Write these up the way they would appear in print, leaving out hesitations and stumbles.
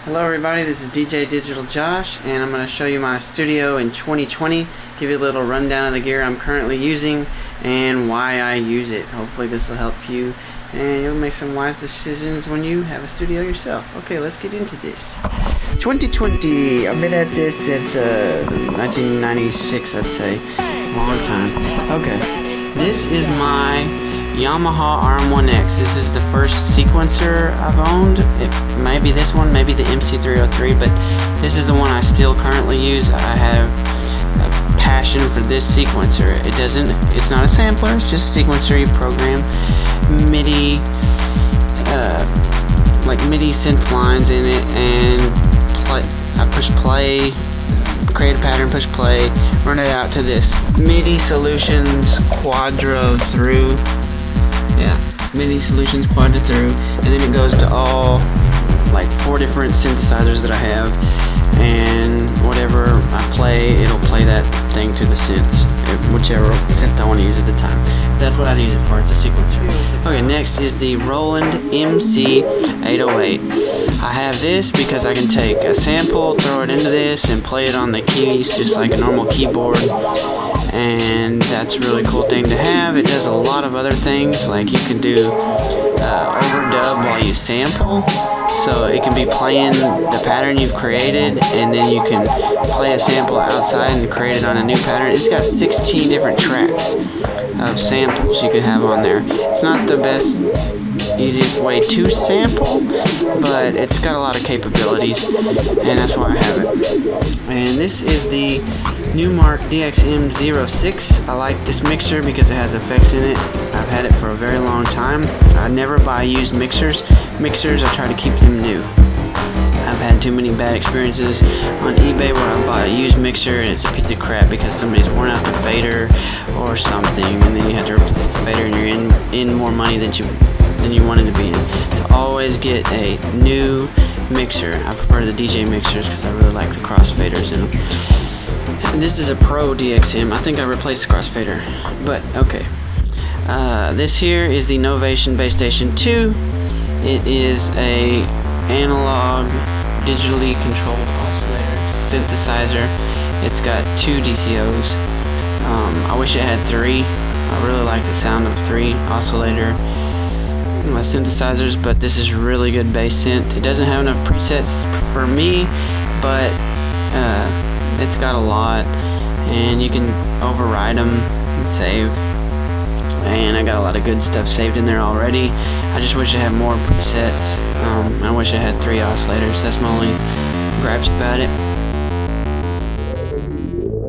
Hello everybody, this is DJ Digital Josh, and I'm going to show you my studio in 2020, give you a little rundown of the gear I'm currently using and why I use it. Hopefully this will help you and you'll make some wise decisions when you have a studio yourself. Okay, let's get into this. 2020, I've been at this since 1996, I'd say. Long time. Okay, this is my Yamaha RM1X. This is the first sequencer I've owned. It may be this one, maybe the MC303, but this is the one I still currently use. I have a passion for this sequencer. It's not a sampler, it's just a sequencer. You program MIDI, like MIDI synth lines in it, and I push play, create a pattern, push play, run it out to this MIDI Solutions Quadro through. Yeah, MIDI Solutions Quadro through, and then it goes to all like 4 different synthesizers that I have, and whatever I play, it'll play that thing to the synths, whichever synth I want to use at the time. That's what I use it for. It's a sequencer. Okay, next is the Roland MC-808. I have this because I can take a sample, throw it into this, and play it on the keys just like a normal keyboard. And that's a really cool thing to have. It does a lot of other things, like you can do overdub while you sample, so it can be playing the pattern you've created, and then you can play a sample outside and create it on a new pattern. It's got 16 different tracks of samples you can have on there. It's not the best, easiest way to sample, but it's got a lot of capabilities, and that's why I have it. And this is the Numark DXMO6. I like this mixer because it has effects in it. I've had it for a very long time. I never buy used mixers. I try to keep them new. I've had too many bad experiences on eBay where I bought a used mixer and it's a piece of crap because somebody's worn out the fader or something, and then you have to replace the fader and you're in more money than you wanted to be in. So always get a new mixer. I prefer the DJ mixers because I really like the crossfaders in them. And this is a Pro DXM. I think I replaced the crossfader, but okay. This here is the Novation Base Station 2. It is a analog, digitally controlled oscillator synthesizer. It's got 2 DCOs. I wish it had 3. I really like the sound of 3 oscillator synthesizers, but this is really good bass synth. It doesn't have enough presets for me, but it's got a lot, and you can override them and save, and I got a lot of good stuff saved in there already. I just wish it had more presets. I wish it had 3 oscillators. That's my only gripes about it.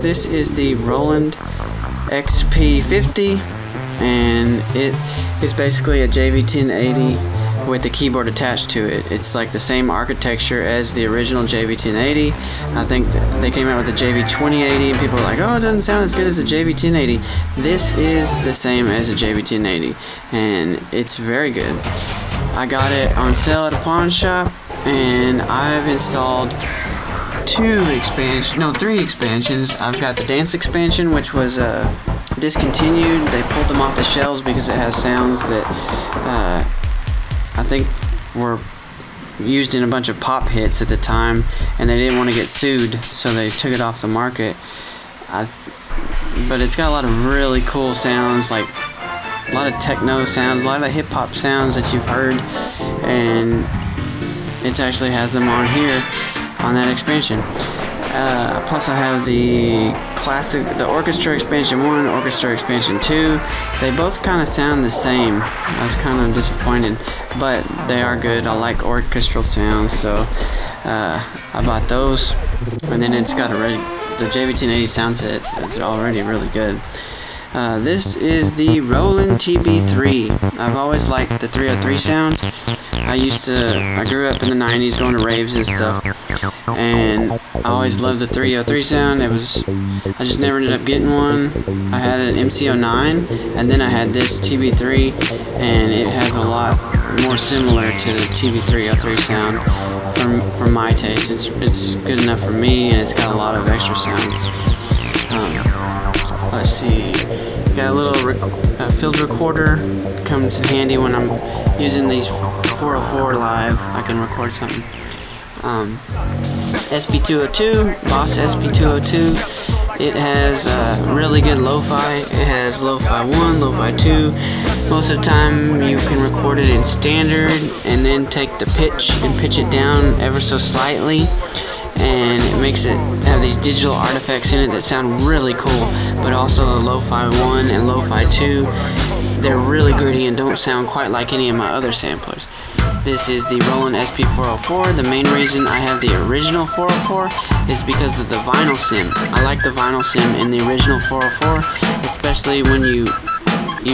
This is the Roland SP-50, and it is basically a JV-1080 with a keyboard attached to it. It's like the same architecture as the original JV-1080. I think they came out with the JV-2080 and people were like, oh, it doesn't sound as good as a JV-1080. This is the same as a JV-1080, and it's very good. I got it on sale at a pawn shop, and I've installed 3 expansions. I've got the dance expansion, which was discontinued. They pulled them off the shelves because it has sounds that I think were used in a bunch of pop hits at the time, and they didn't want to get sued, so they took it off the market. But it's got a lot of really cool sounds, like a lot of techno sounds, a lot of hip hop sounds that you've heard, and it actually has them on here on that expansion. Plus I have the Orchestra Expansion 1, Orchestra Expansion 2. They both kind of sound the same. I was kind of disappointed, but they are good. I like orchestral sounds, so I bought those. And then it's got the JV-1080 sound set. It's already really good. This is the Roland TB3. I've always liked the 303 sound. I grew up in the 90s going to raves and stuff, and I always loved the 303 sound. I just never ended up getting one. I had an MC09, and then I had this TB3, and it has a lot more similar to the TB303 sound for my taste. It's good enough for me, and it's got a lot of extra sounds. Let's see. Got a little field recorder. Comes in handy when I'm using these 404 live. I can record something. SP-202, Boss SP-202. It has really good lo-fi. It has lo-fi 1, lo-fi 2. Most of the time you can record it in standard and then take the pitch and pitch it down ever so slightly, and it makes it have these digital artifacts in it that sound really cool. But also the lo-fi 1 and lo-fi 2, they're really gritty and don't sound quite like any of my other samplers. This is the Roland SP-404. The main reason I have the original 404 is because of the vinyl sim. I like the vinyl sim in the original 404, especially when you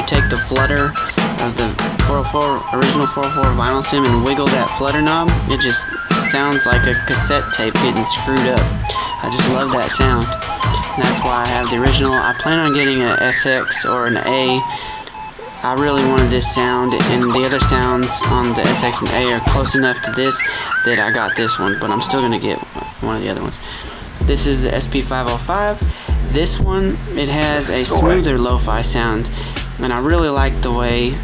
take the flutter of the 404, original 404 vinyl sim and wiggle that flutter knob. It just sounds like a cassette tape getting screwed up. I just love that sound. And that's why I have the original. I plan on getting an SX or an A. I really wanted this sound, and the other sounds on the SX and A are close enough to this that I got this one, but I'm still going to get one of the other ones. This is the SP-505. This one, it has a smoother lo-fi sound, and I really like the way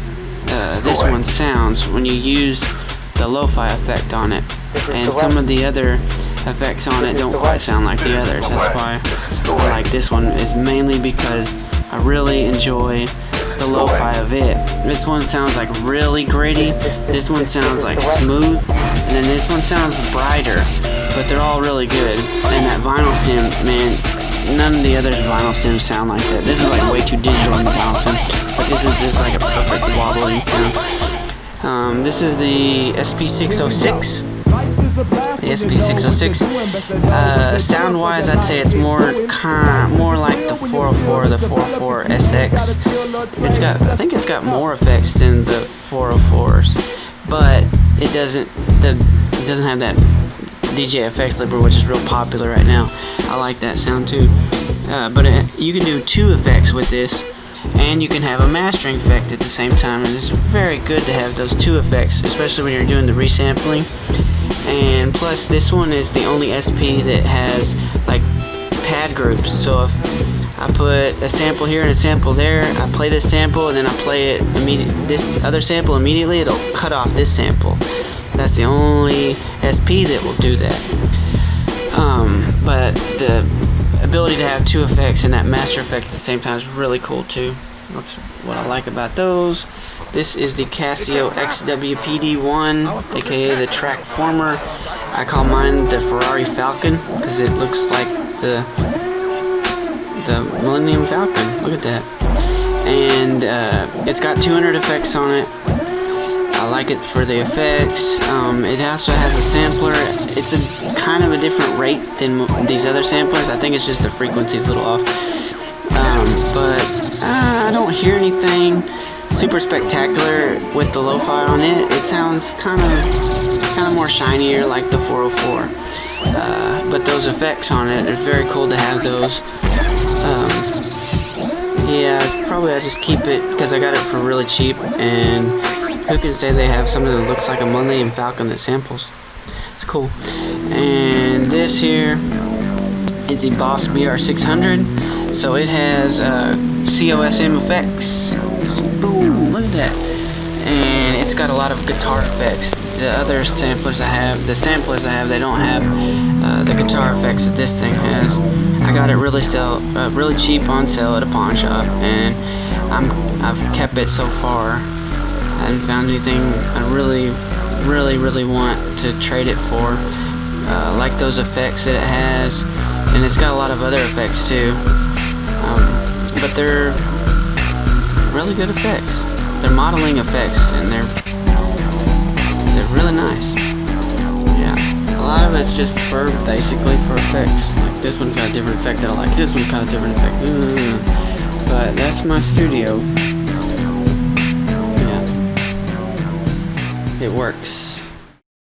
this one sounds when you use the lo-fi effect on it. And some of the other effects on it don't quite sound like the others. That's why I like this one, is mainly because I really enjoy the lo-fi of it. This one sounds like really gritty, this one sounds like smooth, and then this one sounds brighter, but they're all really good. And that vinyl sim, man, none of the others vinyl sims sound like that. This is like way too digital in the vinyl sim, but this is just like a perfect wobbling sound. This is the SP-606. The SP-606. Sound wise, I'd say it's more like the 404, the 404 SX. I think it's got more effects than the 404s, but it doesn't have that DJ effects looper, which is real popular right now. I like that sound too. But you can do 2 effects with this, and you can have a mastering effect at the same time, and it's very good to have those 2 effects, especially when you're doing the resampling. And plus, this one is the only SP that has like pad groups. So if I put a sample here and a sample there, I play this sample and then I play it this other sample immediately, it'll cut off this sample. That's the only SP that will do that. But the ability to have 2 effects and that master effect at the same time is really cool too. That's what I like about those. This is the Casio XW-PD1, aka the Track Former. I call mine the Ferrari Falcon because it looks like the Millennium Falcon. Look at that. And it's got 200 effects on it. I like it for the effects. It also has a sampler. It's a kind of a different rate than these other samplers. I think it's just the frequency's a little off. But I don't hear anything super spectacular with the lo-fi on it. It sounds kind of more shinier like the 404. But those effects on it, it's very cool to have those. Yeah, probably I just keep it because I got it for really cheap, and who can say they have something that looks like a Millennium Falcon that samples? It's cool. And this here is the Boss BR600. So it has COSM effects. Boom, look at that. And it's got a lot of guitar effects. The other samplers I have, they don't have the guitar effects that this thing has. I got it really cheap on sale at a pawn shop, and I've kept it so far. I haven't found anything I really want to trade it for. Like those effects that it has, and it's got a lot of other effects too. But they're really good effects. They're modeling effects, and they're really nice. Yeah, a lot of it's just basically for effects. Like this one's got a different effect that I like. This one's got a different effect. But that's my studio. Yeah, it works.